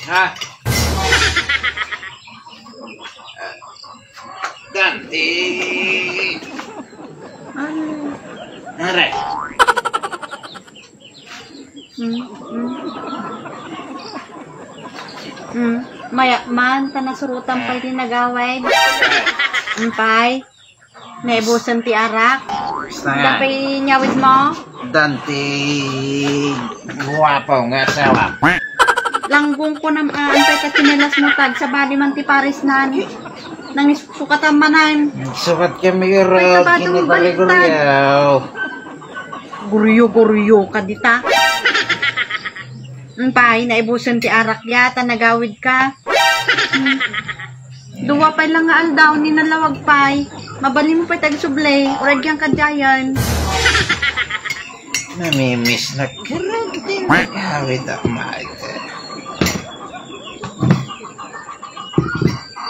Ha? Ganti. Nare. Maya man tanasurutan pa din nagaway. Pay. Naibusan ti arak. Tapi nyawis mo. Danti. Guwapo nga sawa. Langgong ko na antay ka tinilas mo tag sa bali man ti Paris nan. Nang sukatan manan. Sukat kami rod. Kinibali-guryaw. Guryo kadita. Pay, naibusan ti arak yata, nagawid ka. Duwa pa lang nga aldaw, ni nalawag pay. Mabali mo pa tag-sublay, uragyang kadyayan. Namimiss na kirag din nagawid ang maite.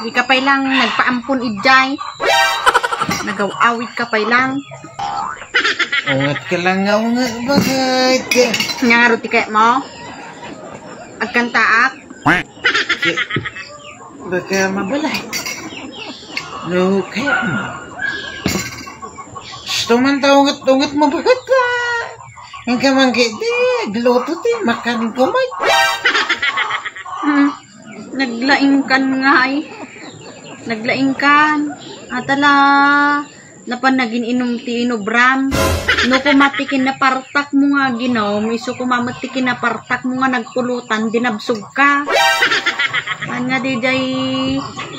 Di ka pa'y lang nagpaampun idjay. Nagaw-awid ka pa'y lang. Ungat ka lang nga ungat bagay. Nga ruti kaya mo? Agkantaak? Baka mabalay. No, kaya mo. Gusto man ungat mo bakit ka? Ang kamangkit gluto ti, makanin kumay. Naglaing kan nga ay. Naglaing kan. Atala, napanagin inom ti inobram. No kumatikin na partak mo nga ginom, iso kumamatikin na partak mo nga nagpulutan, dinabsog ka. Nga di jay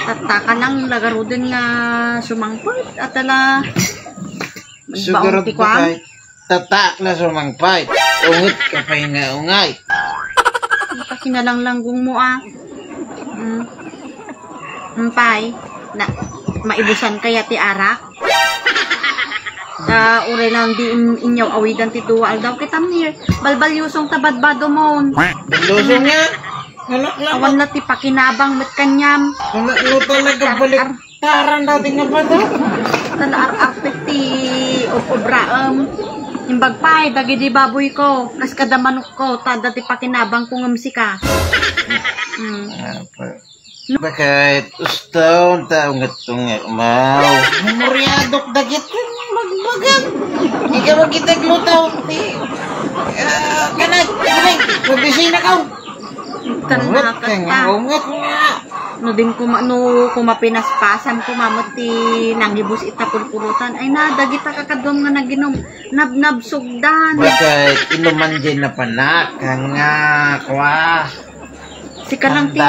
tataka lang lagaro din nga sumangpot. Atala, Siguro pa tatak na sumangpay. Ungot ka pa nga ungay. Kinalanglanggong mo Pay, na maibusan kaya ti arak. Uray lang di inyaw awidan ti duwal daw kitam niya. Balbal yusong tabadbado mo. Lusong niya. Awan na ti pakinabang met kanyam. Ano talaga balik taran dati nga ba daw? Talaar-arpet ti obraam. Imbag pay, dagi di baboy ko. Kas kada manok ko, tada ti pakinabang kung amsika. Bakit ustaw taong nga mau. Memoryadok dagit magbagan. Ikaw magkita glutaw. Kanag, mabisina ka. Ungat nga. No din kumapinaspasan kumamot ti nanggibus itapulpulutan. Ay na, dagita kakadom nga naginom. Nabsugdan. Bakit inuman din na panak. Nga, kwa. Si karang ti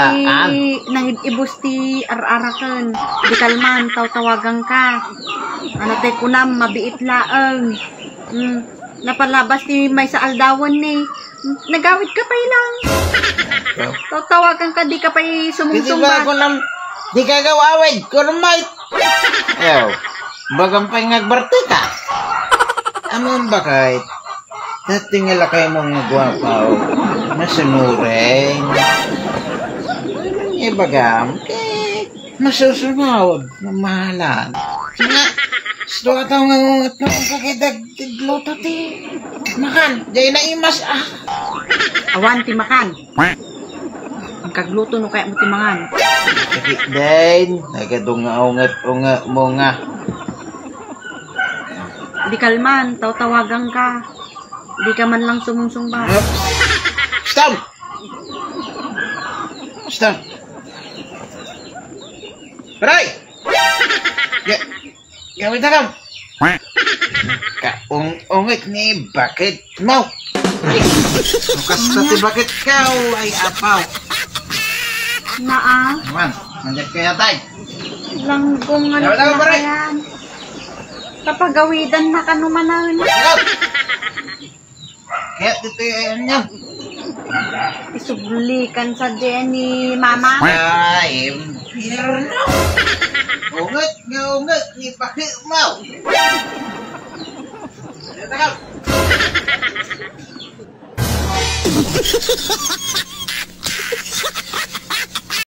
nangibus ti ar-arakan. Di kalman, tawagang ka. Ano te kunam, mabiit laang. Napalabas ti may sa aldawan ni. Nagawid ka pa lang. Tawagan ka, di ka pa sumungsumbat. Di ka gawawid, kurumay. Ew, bagang pa ngagbarte ka. Amon bakit? Natingala kayo mong gwapaw. Masunureng. Bagam, masusunod. Mamahalan. Nga, gusto ka taong ngungat na kung kakidagluto ti. Makan, jay na imas Awan ti makan. Ang kagluto no kaya mo ti mangan. Sakit din. Nagadunga-ungat-unga mo nga. Di kalman, tawagang ka. Di ka man lang sumungsumbat. Stop! Stop! Paray! Gawin na kam! Kaung-ungit ni bakit mo? Sukas na ti bakit ka ay apaw. Man, nandiyan kaya tayo. Langgong nga na yan. Kapagawidan na kanumanan. Kaya dito yan yan. Isublikan sa ni Mama. Ay, impirno. Ungat nga ungat ni bakit mo? Nandiyan ka.